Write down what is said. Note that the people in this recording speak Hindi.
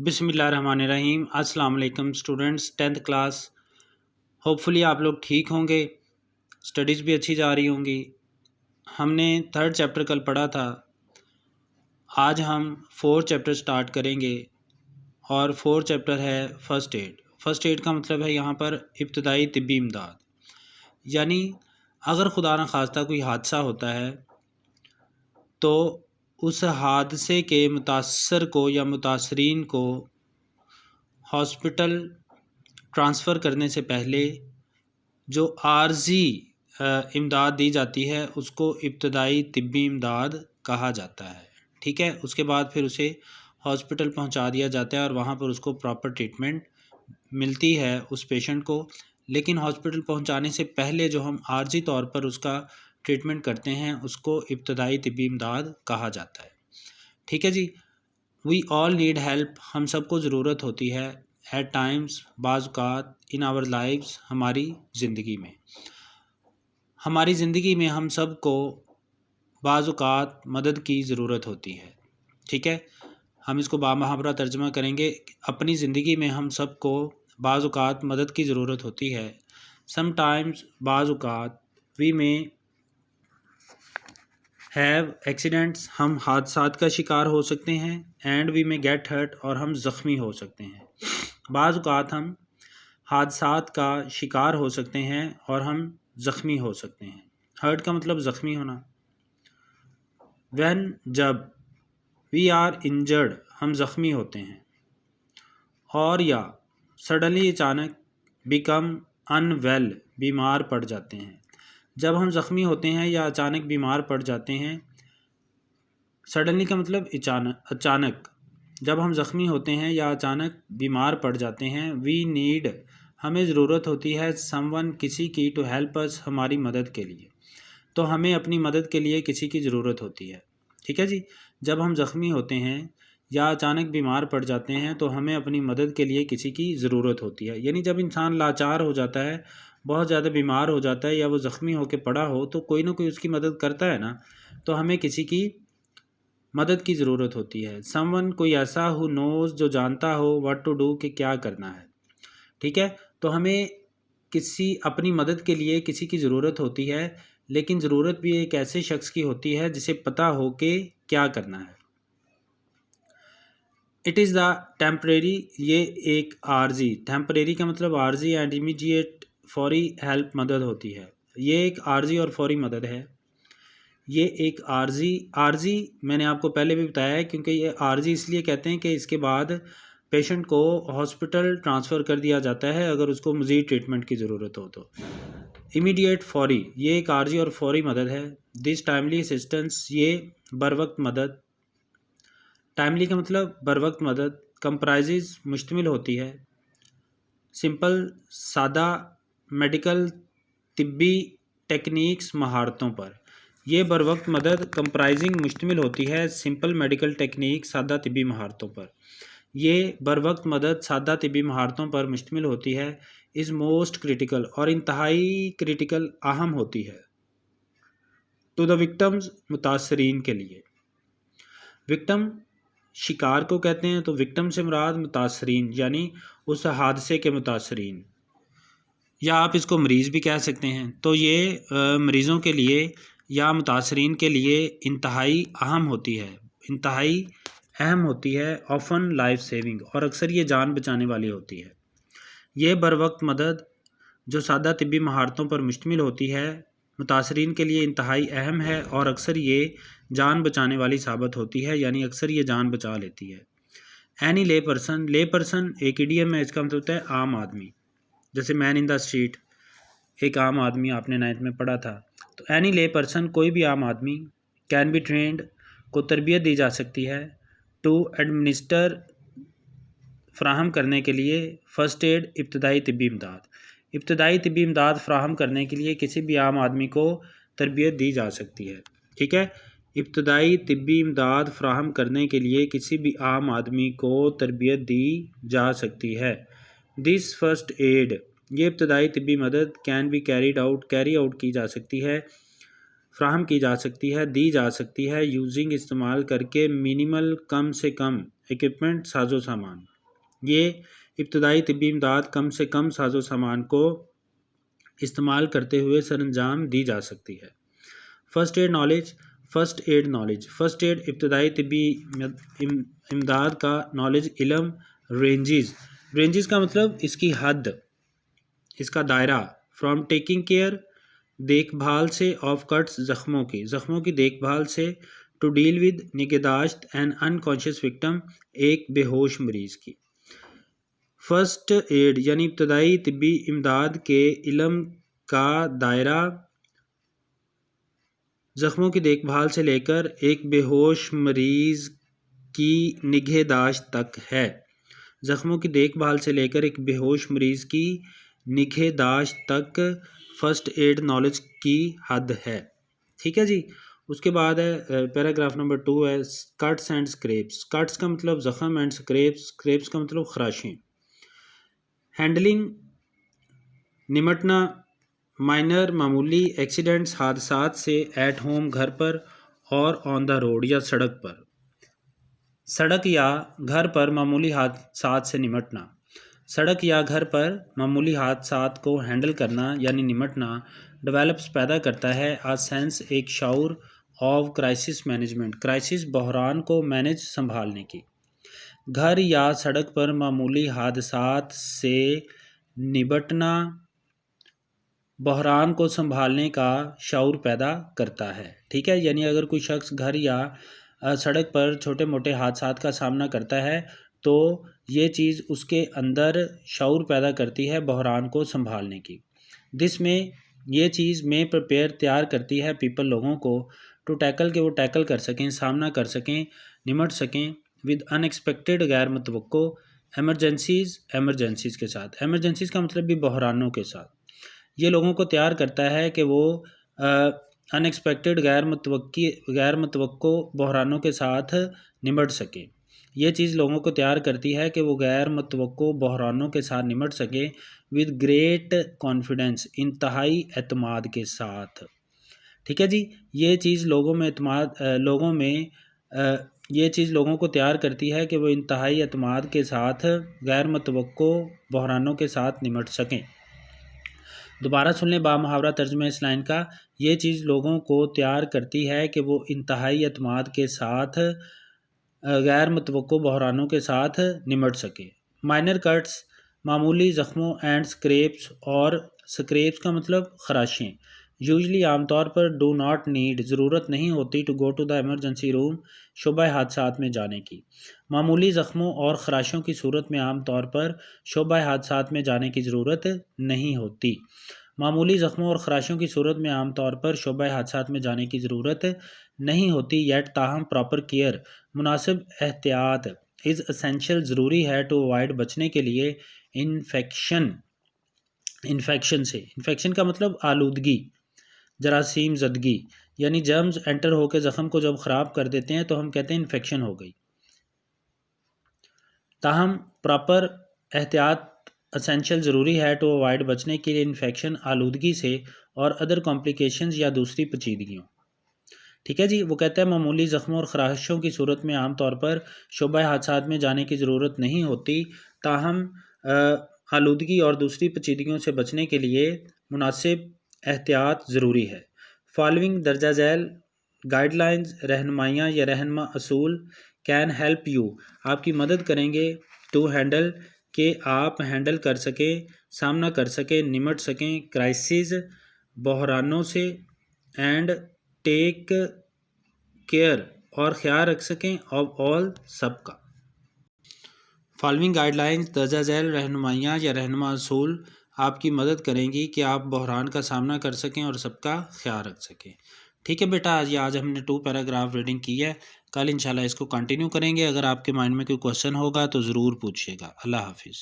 बिस्मिल्लाहिर्रहमानिर्रहीम। अस्सलाम वालेकुम स्टूडेंट्स, 10th क्लास। होपफुली आप लोग ठीक होंगे, स्टडीज़ भी अच्छी जा रही होंगी। हमने 3rd चैप्टर कल पढ़ा था, आज हम 4th चैप्टर स्टार्ट करेंगे और 4th चैप्टर है फ़र्स्ट एड। फ़र्स्ट एड का मतलब है यहाँ पर इब्तदाई तिब्बी इमदाद, यानी अगर खुदा न खास्ता कोई हादसा होता है तो उस हादसे के मुतासर को या मुतासरीन को हॉस्पिटल ट्रांसफ़र करने से पहले जो आर्जी इमदाद दी जाती है उसको इब्तदाई तिब्बी इमदाद कहा जाता है। ठीक है, उसके बाद फिर उसे हॉस्पिटल पहुंचा दिया जाता है और वहां पर उसको प्रॉपर ट्रीटमेंट मिलती है उस पेशेंट को। लेकिन हॉस्पिटल पहुंचाने से पहले जो हम आर्जी तौर पर उसका ट्रीटमेंट करते हैं उसको इब्तदाई तिब्बी इमदाद कहा जाता है। ठीक है जी, वी ऑल नीड हेल्प, हम सबको ज़रूरत होती है एट टाइम्स, बाज़-औक़ात, इन आवर लाइव्स, हमारी ज़िंदगी में हम सब को बाज़-औक़ात मदद की ज़रूरत होती है। ठीक है, हम इसको बामुहावरा तर्जुमा करेंगे, अपनी ज़िंदगी में हम सब को बाज़-औक़ात मदद की ज़रूरत होती है। समटाइम्स, बाज़-औक़ात, वी में हैव एक्सीडेंट्स, हम हादसात का शिकार हो सकते हैं। एंड वी में गेट हर्ट, और हम ज़ख्मी हो सकते हैं। बाज़ औक़ात हम हादसात का शिकार हो सकते हैं और हम ज़ख्मी हो सकते हैं। हर्ट का मतलब ज़ख्मी होना। व्हेन, जब, वी आर इंजर्ड, हम ज़ख्मी होते हैं। और या सडनली, अचानक, बिकम अनवेल, बीमार पड़ जाते हैं। जब हम ज़ख्मी होते हैं या अचानक बीमार पड़ जाते हैं, सडनली का मतलब अचानक, जब हम ज़ख्मी होते हैं या अचानक बीमार पड़ जाते हैं, वी नीड, हमें ज़रूरत होती है, समवन, किसी की, टू हेल्प अस, हमारी मदद के लिए। तो हमें अपनी मदद के लिए किसी की ज़रूरत होती है। ठीक है जी, जब हम ज़ख्मी होते हैं या अचानक बीमार पड़ जाते हैं तो हमें अपनी मदद के लिए किसी की ज़रूरत होती है। यानी जब इंसान लाचार हो जाता है, बहुत ज़्यादा बीमार हो जाता है या वो ज़ख्मी होकर पड़ा हो, तो कोई ना कोई उसकी मदद करता है ना, तो हमें किसी की मदद की ज़रूरत होती है। समवन, कोई ऐसा, हु नोज़, जो जानता हो, व्हाट टू डू, कि क्या करना है। ठीक है, तो हमें किसी अपनी मदद के लिए किसी की ज़रूरत होती है, लेकिन ज़रूरत भी एक ऐसे शख्स की होती है जिसे पता हो कि क्या करना है। इट इज़ द टेम्परेरी, ये एक आर्जी, टेम्परेरी का मतलब आर्जी, एंड इमीडिएट, फौरी हेल्प, मदद होती है। ये एक आर्जी और फौरी मदद है। ये एक आर्जी मैंने आपको पहले भी बताया है, क्योंकि ये आर्जी इसलिए कहते हैं कि इसके बाद पेशेंट को हॉस्पिटल ट्रांसफ़र कर दिया जाता है अगर उसको मज़ीद ट्रीटमेंट की ज़रूरत हो तो। इमीडिएट, फौरी, ये एक आर्जी और फौरी मदद है। दिस टाइमली असिस्टेंस, ये बर वक्त मदद। टाइमली का मतलब बर वक्त मदद। कंप्राइजेज, मुश्तमिल होती है। सिंपल, सादा, मेडिकल, तिब्बी टेक्निक्स, महारतों पर। यह बर वक्त मदद कंप्राइजिंग मुश्तमिल होती है सिंपल मेडिकल टेक्निक, सादा तिब्बी महारतों पर। ये बर वक्त मदद सादा तिब्बी महारतों पर मुश्तमिल होती है। इज़ मोस्ट क्रिटिकल, और इंतहाई क्रिटिकल, अहम होती है। टू द विक्टम्स, मुतासरीन के लिए। विक्टम शिकार को कहते हैं, तो विक्टम से मुराद मुतासरीन, यानी उस हादसे के मुतासरीन, या आप इसको मरीज़ भी कह सकते हैं। तो ये मरीज़ों के लिए या मुतासरीन के लिए इंतहाई अहम होती है, इंतहाई अहम होती है। ऑफन लाइफ सेविंग, और अक्सर ये जान बचाने वाली होती है। ये बर वक्त मदद जो सादा तिब्बी महारतों पर मुश्तमिल होती है, मुतासरीन के लिए इंतहाई अहम है और अक्सर ये जान बचाने वाली साबित होती है, यानी अक्सर ये जान बचा लेती है। एनी ले पर्सन एक इडियम है, इसका मतलब होता है आम आदमी। जैसे मैन इन द स्ट्रीट, एक आम आदमी, आपने 9th में पढ़ा था। तो एनी ले पर्सन, कोई भी आम आदमी। कैन बी ट्रेंड, को तरबियत दी जा सकती है। टू एडमिनिस्टर, फ़राहम करने के लिए। फ़र्स्ट एड, इब्तदाई तिब्बी इमदाद, इब्तदाई तिब्बी इमदाद फ़राहम करने के लिए किसी भी आम आदमी को तरबियत दी जा सकती है। ठीक है, इब्तदाई तिब्बी इमदाद फ़राहम करने के लिए किसी भी आम आदमी को तरबियत दी जा सकती है। दिस फ़र्स्ट एड, ये इब्तदाई तिब्बी मदद, कैन बी कैरी आउट की जा सकती है, फ़राहम की जा सकती है, दी जा सकती है, यूजिंग, इस्तेमाल करके, मिनिमल, कम से कम, इक्विपमेंट, साजो सामान। ये इब्तदाई तिब्बी इमदाद कम से कम साजो सामान को इस्तेमाल करते हुए सरंजाम दी जा सकती है। First aid knowledge. First aid इब्तदाई तिब्बी इमदाद का नॉलेज इलम। रेंजेस का मतलब इसकी हद, इसका दायरा। फ्रॉम टेकिंग केयर, देखभाल से, ऑफ कट्स, ज़ख्मों की देखभाल से, टू डील विद, निगहदाश्त, एन अनकॉन्शियस विक्टिम, एक बेहोश मरीज़ की। फ़र्स्ट एड यानी इब्तदाई तिब्बी इमदाद के इल्म का दायरा ज़ख्मों की देखभाल से लेकर एक बेहोश मरीज़ की निगहदाश्त तक है। ज़ख्मों की देखभाल से लेकर एक बेहोश मरीज़ की निगहदाश्त तक फ़र्स्ट एड नॉलेज की हद है। ठीक है जी। उसके बाद है पैराग्राफ नंबर 2 है कट्स एंड स्क्रैप्स। कट्स का मतलब ज़ख़म एंड स्क्रैप्स का मतलब खराशें। हैंडलिंग निमटना, माइनर मामूली एक्सीडेंट्स हादसात से, एट होम घर पर, और ऑन द रोड या सड़क पर। सड़क या घर पर मामूली हादसात से निमटना। सड़क या घर पर मामूली हादसात को हैंडल करना यानी निमटना डेवलप्स पैदा करता है आ सेंस, एक शऊर, ऑफ क्राइसिस मैनेजमेंट, क्राइसिस बहरान को मैनेज संभालने की। घर या सड़क पर मामूली हादसात से निपटना बहरान को संभालने का शऊर पैदा करता है। ठीक है, यानी अगर कोई शख्स घर या सड़क पर छोटे मोटे हादसात का सामना करता है तो ये चीज़ उसके अंदर शऊर पैदा करती है बहरान को संभालने की। दिस में ये चीज़ में प्रिपेयर तैयार करती है पीपल लोगों को टू टैकल, के वो टैकल कर सकें, सामना कर सकें, निमट सकें विद अनएक्सपेक्टेड, गैर मुतवक्को, एमरजेंसीज़ के साथ। एमरजेंसीज़ का मतलब भी बहरानों के साथ। ये लोगों को तैयार करता है कि वो अनएक्सपेक्टेड, गैर मुतवक्को बहरानों के साथ निमट सकें। ये चीज़ लोगों को तैयार करती है कि वो गैर मुतवक्को बहरानों के साथ निमट सके विद ग्रेट कॉन्फिडेंस, इंतहाई एतमाद के साथ। ठीक है जी। ये चीज़ ये चीज़ लोगों को तैयार करती है कि वो इंतहाई एतमाद के साथ गैर मुतवक्को बहरानों के साथ निमट सकें। दोबारा सुन लें बामुहावरा तर्जुमा इस लाइन का। ये चीज़ लोगों को तैयार करती है कि वो इंतहाई एतमाद के साथ गैर मुतवक्को बहरानों के साथ निमट सके। माइनर कट्स, मामूली ज़ख्मों, एंड स्क्रैप्स, और स्क्रैप्स का मतलब खराशें। यूजली आमतौर पर डू नॉट नीड, ज़रूरत नहीं होती, to go to the emergency room, शोबा हादसात में जाने की। मामूली ज़ख्मों और खराशों की सूरत में आमतौर पर शोबा हादसात में जाने की ज़रूरत नहीं होती। मामूली ज़ख्मों और खराशों की सूरत में आमतौर पर शोबा हादसात में जाने की ज़रूरत नहीं होती। येट ताहम प्रॉपर केयर, मुनासिब एहतियात, इज़ एसेंशियल, ज़रूरी है, टू अवॉइड, बचने के लिए, इन्फेक्शन से। इन्फेक्शन का मतलब आलूदगी, जरासीम ज़दगी, यानी जर्म्स एंटर होकर ज़ख़म को जब ख़राब कर देते हैं तो हम कहते हैं इन्फेक्शन हो गई। ताहम प्रॉपर एहतियात एसेंशियल, ज़रूरी है, टू अवॉइड, बचने के लिए, इन्फेक्शन, आलूदगी से, और अदर कॉम्प्लिकेशंस, या दूसरी पेचीदगियों। ठीक है जी। वो कहता है मामूली ज़ख्मों और खराशों की सूरत में आमतौर पर शोबा हादसात में जाने की ज़रूरत नहीं होती, ताहम आलूदगी और दूसरी पेचीदगियों से बचने के लिए मुनासिब एहतियात ज़रूरी है। फॉलोइंग दर्जा झैल गाइडलाइंस, रहनुमाइयाँ या रहनमा असूल, कैन हेल्प यू, आपकी मदद करेंगे, टू हैंडल, के आप हैंडल कर सकें, सामना कर सकें, निमट सकें, क्राइसिस, बहरानों से, एंड टेक केयर, और ख्याल रख सकें, ऑफ ऑल, सबका। फॉलोइंग गाइडलाइंस दर्जा झैल रहनुमाइयाँ या रहनुमा असूल आपकी मदद करेंगी कि आप बहरान का सामना कर सकें और सबका ख्याल रख सकें। ठीक है बेटा, आज हमने 2 पैराग्राफ रीडिंग की है। कल इंशाल्लाह इसको कंटिन्यू करेंगे। अगर आपके माइंड में कोई क्वेश्चन होगा तो ज़रूर पूछिएगा। अल्लाह हाफिज़।